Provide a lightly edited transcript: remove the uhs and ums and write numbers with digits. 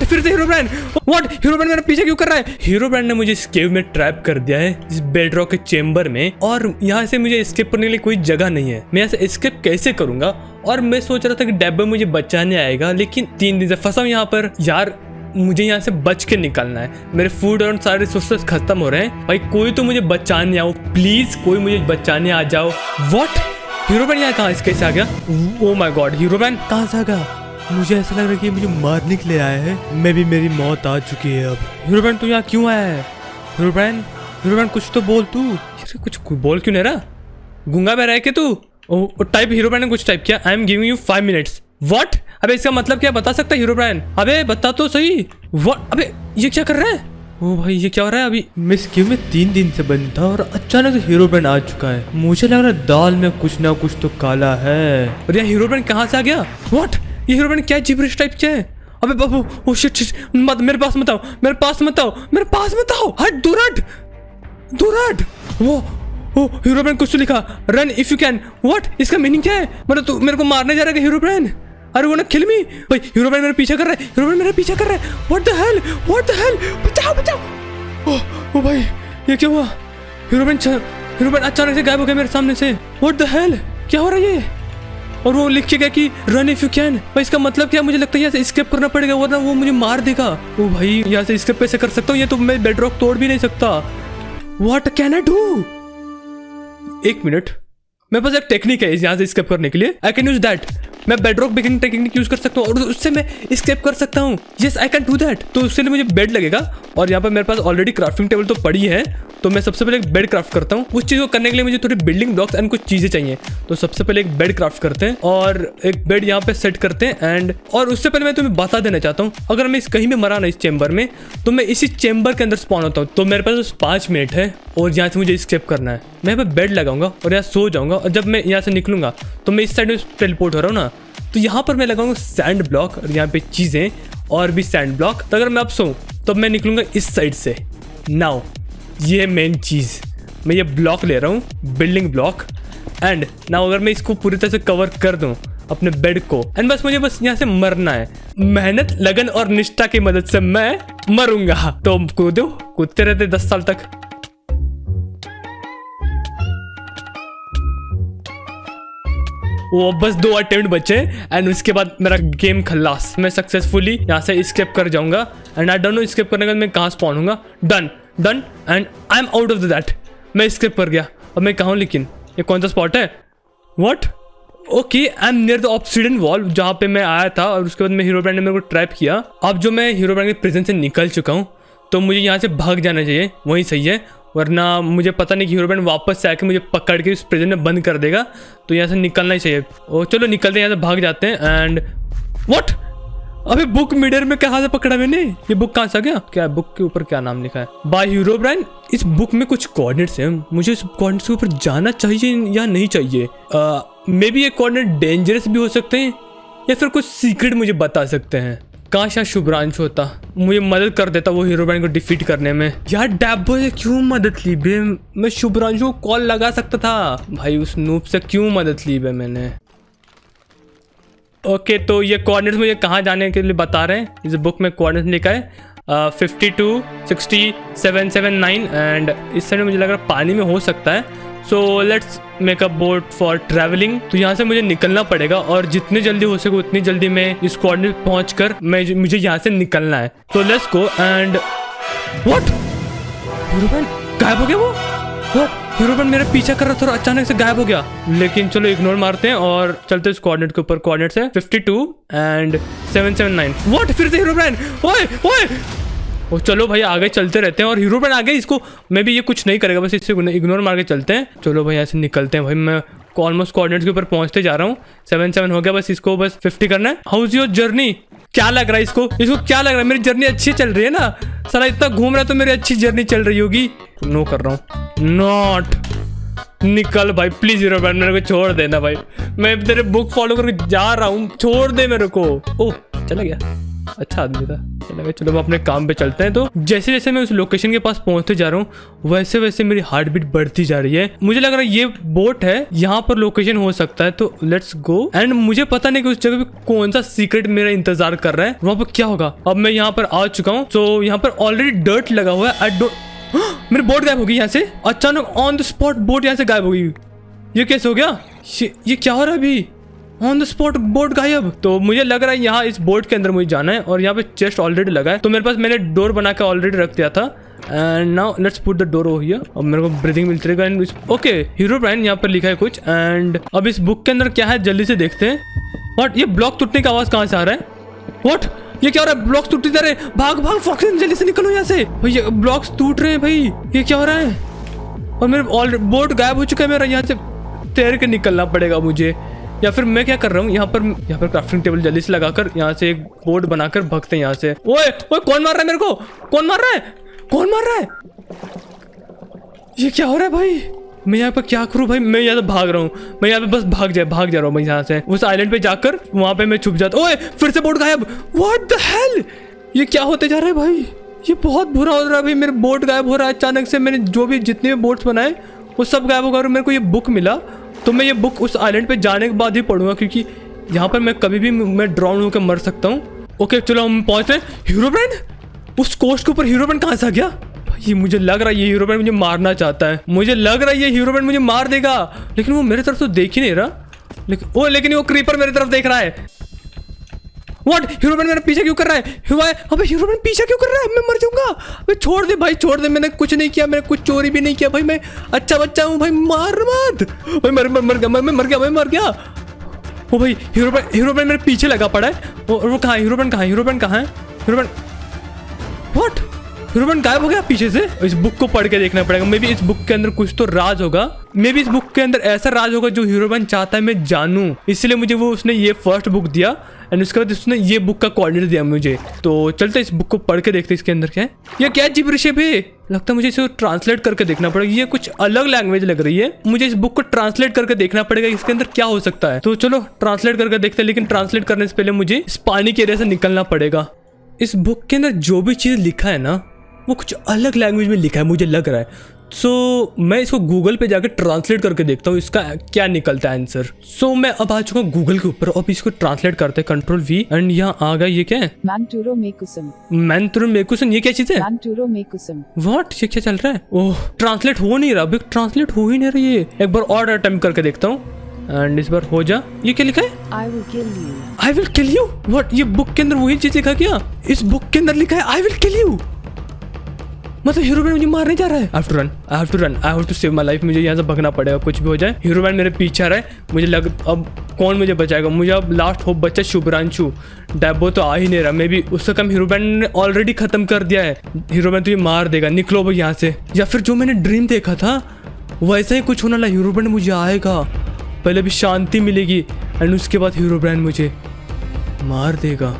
What, फिर से Herobrine, what, Herobrine मेरा पीछे क्यों कर रहा है? हीरोब्राइन ने मुझे इस केव में ट्रैप कर दिया है, इस बेडरॉक के चेंबर में, और यहाँ से मुझे एस्केप करने के लिए कोई जगह नहीं है। मैं यहाँ से एस्केप कैसे करूंगा? और मैं सोच रहा था कि डैब मुझे बचाने आएगा, लेकिन 3 दिन से फंसा हूं यहाँ पर। यार मुझे यहाँ से बच के निकलना है, मेरे फूड और सारे रिसोर्सेस खत्म हो रहे हैं। भाई कोई तो मुझे बचाने आओ प्लीज, कोई मुझे बचाने आ जाओ। व्हाट, हीरोब्राइन यहाँ कहाँ कैसे आ गया? ओ माय गॉड, हीरोब्राइन कहाँ से आ गया? मुझे ऐसा लग रहा है कि मुझे मारने के लिए आया है। मैं भी, मेरी मौत आ चुकी है अब। हीरोब्राइन तू यहाँ क्यों आया है? हीरोब्राइन कुछ तो बोल तू। कुछ बोल क्यों नहीं रहा? गूंगा में रह के तू? टाइप, हीरोब्राइन ने कुछ टाइप किया, I am giving you 5 minutes. What? अबे इसका मतलब क्या बता सकता है हीरोब्राइन? अबे बता तो सही। व्हाट? अबे ये क्या कर रहा है? ओ भाई ये क्या हो रहा है? अभी मैं इस गेम में 3 दिन से बंद था और अचानक से हीरोब्राइन आ चुका है। मुझे लग रहा है दाल में कुछ ना कुछ तो काला है। और यार हीरोब्राइन कहाँ से आ गया? व्हाट, ये हीरोब्राइन क्या जिब्रिश टाइप के है? अबे बाबू, ओ शिट शिट, मत मेरे पास मत आओ, मेरे पास मत आओ, मेरे पास मत आओ, हट, दूर हट। वो ओ हीरोब्राइन कुछ तो लिखा, run if you can. What, इसका मीनिंग क्या है? मतलब तू मेरे को मारने जा रहा है हीरोब्राइन? अरे वो ना किल मी। भाई हीरोब्राइन मेरा पीछा कर रहा है, हीरोब्राइन मेरा पीछा कर रहा है। व्हाट द हेल, बचाओ। ओ भाई ये क्या हुआ? हीरोब्राइन अचानक से गायब हो गया मेरे सामने से। व्हाट द हेल, क्या हो रहा है ये? और वो लिख के गया कि रन इफ यू कैन। भाई इसका मतलब क्या? मुझे लगता है यहाँ से एस्केप करना पड़ेगा वरना वो मुझे मार देगा। ओ भाई यहाँ से एस्केप कैसे कर सकता हूँ? ये तो मैं बेडरॉक तोड़ भी नहीं सकता। What can I do? 1 minute, मेरे पास एक टेक्निक है यहाँ से एस्केप करने के लिए। I can use that. मैं बेडरॉक ब्रेकिंग टेक्निक यूज कर सकता हूँ और उससे मैं एस्केप कर सकता हूँ। Yes I can do that. तो उसके लिए मुझे बेड लगेगा और यहाँ पर मेरे पास ऑलरेडी क्राफ्टिंग टेबल तो पड़ी है। तो मैं सबसे पहले एक बेड क्राफ्ट करता हूँ। उस चीज़ को करने के लिए मुझे थोड़ी बिल्डिंग ब्लॉक्स एंड कुछ चीज़ें चाहिए। तो सबसे पहले एक बेड क्राफ्ट करते हैं और एक बेड यहाँ पे सेट करते हैं। एंड और उससे पहले मैं तुम्हें बता देना चाहता हूँ, अगर मैं कहीं में मरा ना इस चेंबर में, तो मैं इसी चेंबर के अंदर स्पॉन होता हूँ। तो मेरे पास 5 मिनट है और यहाँ से मुझे एस्केप करना है। मैं यहाँ पे बेड लगाऊंगा और यहाँ सो जाऊंगा और जब मैं यहाँ से निकलूंगा तो मैं इस साइड में टेलीपोर्ट हो रहा हूँ ना, तो यहाँ पर मैं लगाऊंगा सैंड ब्लॉक और यहाँ पे चीज़ें और भी सैंड ब्लॉक। तो अगर मैं अब सोऊं तो मैं निकलूंगा इस साइड से। नाउ ये है मेन चीज़, मैं ये ब्लॉक ले रहा हूँ, बिल्डिंग ब्लॉक। एंड नाउ अगर मैं इसको पूरी तरह से कवर कर दूँ अपने बेड को, एंड मुझे यहाँ से मरना है। मेहनत, लगन और निष्ठा की मदद से मैं मरूंगा। तो कूदते रहते 10 साल तक। वो बस 2 अटेम्प्ट बचे एंड उसके बाद मेरा गेम खल्लास। मैं सक्सेसफुली यहाँ से एस्केप कर जाऊंगा and I don't know escape करने के बाद मैं कहाँ स्पॉन होऊंगा। Done and I am out of that. मैं एस्केप कर गया। अब मैं कहाँ हूँ? लेकिन ये कौन सा स्पॉट है? What? Okay, I am near the obsidian wall जहाँ पे मैं आया था और उसके बाद में हीरोब्राइन ने मेरे को ट्रैप किया। अब जो मैं हीरोब्राइन के प्रिजन से निकल चुका हूँ तो मुझे यहाँ से भाग जाना चाहिए, वही सही है। वरना मुझे पता नहीं कि हीरोब्राइन वापस से आके मुझे पकड़ के उस प्रिजन में बंद कर देगा। तो यहाँ से निकलना ही चाहिए। ओ चलो निकलते हैं, यहाँ से भाग जाते हैं। And what? अबे बुक मिडर में कहाँ से पकड़ा मैंने? ये बुक कहाँ से आ गया? क्या बुक के ऊपर क्या नाम लिखा है? Bye Herobrine. इस बुक में कुछ कोऑर्डिनेट्स हैं, मुझे इस कोऑर्डिनेट्स के ऊपर जाना चाहिए या नहीं चाहिए? मे बी ये कोऑर्डिनेट डेंजरस भी हो सकते हैं या फिर कुछ सीक्रेट मुझे बता सकते हैं। काश यार शुभ्रांशु होता, मुझे मदद कर देता वो हीरोब्राइन को डिफीट करने में। यार डैबो से क्यों मदद ली बे? मैं शुभ्रांशु को कॉल लगा सकता था भाई, उस नूब से क्यों मदद ली बे मैंने? ओके तो ये कोऑर्डिनेट्स मुझे कहाँ जाने के लिए बता रहे हैं। इस बुक में कोऑर्डिनेट्स लिखा है 52, 60, 779 एंड इस साइड में मुझे लग रहा है पानी में हो सकता है। So let's make a boat for travelling. तो यहाँ से मुझे निकलना पड़ेगा और जितने जल्दी हो सके उतनी जल्दी मैं इस कोऑर्डिनेट पहुँच कर मुझे यहाँ से निकलना है। So let's go. And what? Herobrine गायब हो गया वो? व्हाट? हीरोब्राइन मेरा पीछा कर रहा था और अचानक से गायब हो गया। लेकिन चलो इग्नोर मारते हैं और चलते हैं इस कोऑर्डिनेट के ऊपर। कोऑर्डिनेट्स है 52 एंड 779। व्हाट? फिर से हीरोब्राइन। ओए ओ चलो भाई आगे चलते रहते हैं और हीरोब्राइन आ गए। इसको मैं भी ये कुछ नहीं करेगा, बस इससे इग्नोर मार के चलते हैं। चलो भाई ऐसे निकलते हैं। भाई मैं ऑलमोस्ट कोऑर्डिनेट्स के ऊपर पहुंचते जा रहा हूँ। 77 हो गया, बस इसको बस 50 करना है। How is your journey? क्या लग रहा है इसको क्या लग रहा है? मेरी जर्नी अच्छी चल रही है ना? साला इतना घूम रहा है तो मेरी अच्छी जर्नी चल रही होगी। नो कर रहा हूँ। नॉट। निकल भाई प्लीज हीरोब्राइन, मेरे को छोड़ देना भाई। मैं तेरे बुक फॉलो करके जा रहा हूँ, छोड़ दे मेरे को। ओह चला गया। अच्छा आदमी था। चलो हम अपने काम पे चलते हैं। तो जैसे जैसे मैं उस लोकेशन के पास पहुंचते जा रहा हूँ वैसे वैसे मेरी हार्ट बीट बढ़ती जा रही है। मुझे लग रहा है ये बोट है, यहाँ पर लोकेशन हो सकता है, तो लेट्स गो। एंड मुझे पता नहीं कि उस जगह पे कौन सा सीक्रेट मेरा इंतजार कर रहा है, वहाँ पर क्या होगा। अब मैं यहाँ पर आ चुका हूँ, तो यहाँ पर ऑलरेडी डर्ट लगा हुआ है। आई डोंट, मेरी बोट गायब हो गई यहाँ से अचानक, ऑन द स्पॉट बोट यहाँ से गायब हो गई। ये कैसे हो गया? ये क्या हो रहा है अभी? ऑन द स्पॉट बोट गायब। तो मुझे लग रहा है यहाँ इस बोट के अंदर मुझे जाना है, और यहाँ पे चेस्ट ऑलरेडी लगा है, तो मेरे पास मैंने डोर बना के ऑलरेडी रख दिया था। And now let's put the door over here. अब मेरे को ब्रीदिंग मिलती रहेगा। एंड ओके, हीरोब्राइन यहाँ पर लिखा है कुछ। एंड अब इस बुक के अंदर क्या है जल्दी से देखते हैं। व्हाट, ये ब्लॉक टूटने का आवाज कहाँ से आ रहा है? व्हाट, ये क्या हो रहा है? ब्लॉक्स टूटते जा रहे हैं। भाग भाग फॉक्सन, जल्दी से निकलो यहाँ से भाई, ये ब्लॉक्स टूट रहे हैं भाई, ये क्या हो रहा है? और मेरे ऑलरेडी बोट गायब हो चुका है मेरा, यहाँ से तैर के निकलना पड़ेगा मुझे। या फिर मैं क्या कर रहा हूँ, यहाँ पर क्राफ्टिंग टेबल जल्दी से लगाकर यहाँ से एक बोर्ड बनाकर भगते हैं यहाँ से। ओए ओए, कौन मार रहा है मेरे को? कौन मार रहा है? कौन मार रहा है? ये क्या हो रहा है भाई? मैं यहाँ पर क्या करूँ भाई? मैं यहाँ से भाग रहा हूँ, मैं यहाँ पे बस भाग जा रहा हूँ मैं यहाँ से। उस आइलैंड पे जाकर वहाँ पे मैं छुप जाता। ओए, फिर से बोट गायब। व्हाट द हेल, ये क्या होते जा रहा है भाई? ये बहुत बुरा हो रहा है भाई, मेरे बोट गायब हो रहा है अचानक से। मैंने जो भी जितने भी बोट्स बनाए वो सब गायब हो गए। और मेरे को ये बुक मिला, तो मैं ये बुक उस आइलैंड पे जाने के बाद ही पढ़ूंगा, क्योंकि यहाँ पर मैं कभी भी मैं ड्राउन होकर मर सकता हूँ। ओके चलो हम पहुंच रहे हैं। हीरोब्राइन, उस कोस्ट के ऊपर हीरोब्राइन कहाँ से आ गया? ये मुझे लग रहा है ये हीरोब्राइन मुझे मारना चाहता है। मुझे लग रहा है ये हीरोब्राइन मुझे मार देगा, लेकिन वो मेरे तरफ तो देख ही नहीं रहा। लेकिन वो क्रीपर मेरी तरफ देख रहा है। व्हाट, हीरोब्राइन मेरा पीछे क्यों कर रहा है? अबे हीरोब्राइन पीछे क्यों कर रहा है? मैं मर जाऊंगा। अबे छोड़ दे भाई, छोड़ दे, मैंने कुछ नहीं किया, मैंने कुछ चोरी भी नहीं किया भाई, मैं अच्छा बच्चा हूँ भाई, मार मत भाई। मर गया। ओ भाई, हीरोब्राइन मेरे पीछे लगा पड़ा है। और वो कहाँ है? हीरोब्राइन कहाँ है? व्हाट, हीरोब्राइन गायब हो गया पीछे से। इस बुक को पढ़ के देखना पड़ेगा। मे बी इस बुक के अंदर कुछ तो राज होगा। मे बी इस बुक के अंदर ऐसा राज होगा जो हीरोब्राइन चाहता है मैं जानूं, इसलिए मुझे वो उसने ये फर्स्ट बुक दिया। एंड उसके बाद उसने ये बुक का कोऑर्डिनेट दिया मुझे। तो चलते इस बुक को पढ़ के देखते इसके अंदर क्या है। ये क्या जिब्रिश है? लगता है मुझे इसे ट्रांसलेट करके देखना पड़ेगा। ये कुछ अलग लैंग्वेज लग रही है, मुझे इस बुक को ट्रांसलेट करके देखना पड़ेगा इसके अंदर क्या हो सकता है। तो चलो ट्रांसलेट करके देखते हैं, लेकिन ट्रांसलेट करने से पहले मुझे इस पानी के एरिया से निकलना पड़ेगा। इस बुक के अंदर जो भी चीज लिखा है ना, वो कुछ अलग लैंग्वेज में लिखा है मुझे लग रहा है। सो मैं इसको गूगल पे जाकर ट्रांसलेट करके देखता हूँ इसका क्या निकलता है आंसर। सो मैं अब आ चुका हूँ गूगल के ऊपर, अब इसको ट्रांसलेट करते हैं, Ctrl+V। एंड यहाँ आ गया, ये क्या है? मैंतुरो ये क्या चीज है? व्हाट, ये क्या चल रहा है? ओह, ट्रांसलेट हो नहीं रहा, ट्रांसलेट हो ही नहीं रही है। एक बार और अटेम्प्ट करके देखता हूँ। एंड इस बार हो जा। ये क्या लिखा है? I will kill you। What, ये बुक के अंदर वही चीज लिखा क्या? इस बुक के अंदर लिखा है I will kill you, मतलब हीरोब्राइन मुझे मारने जा रहा है। I have to save my life। मुझे यहाँ से भगना पड़ेगा, कुछ भी हो जाए। हीरोब्राइन मेरे पीछे आ रहा है, मुझे लग अब कौन मुझे बचाएगा? मुझे अब लास्ट होप बचा शुभ्रांशु। डैबो तो आ ही नहीं रहा, मे बी उसका काम हीरोब्राइन ने ऑलरेडी खत्म कर दिया है। हीरोब्राइन तुझे मार देगा, निकलो भाई यहाँ से। या फिर जो मैंने ड्रीम देखा था वैसा ही कुछ होने वाला, हीरोब्राइन मुझे आएगा, पहले भी शांति मिलेगी एंड उसके बाद हीरोब्राइन मुझे मार देगा।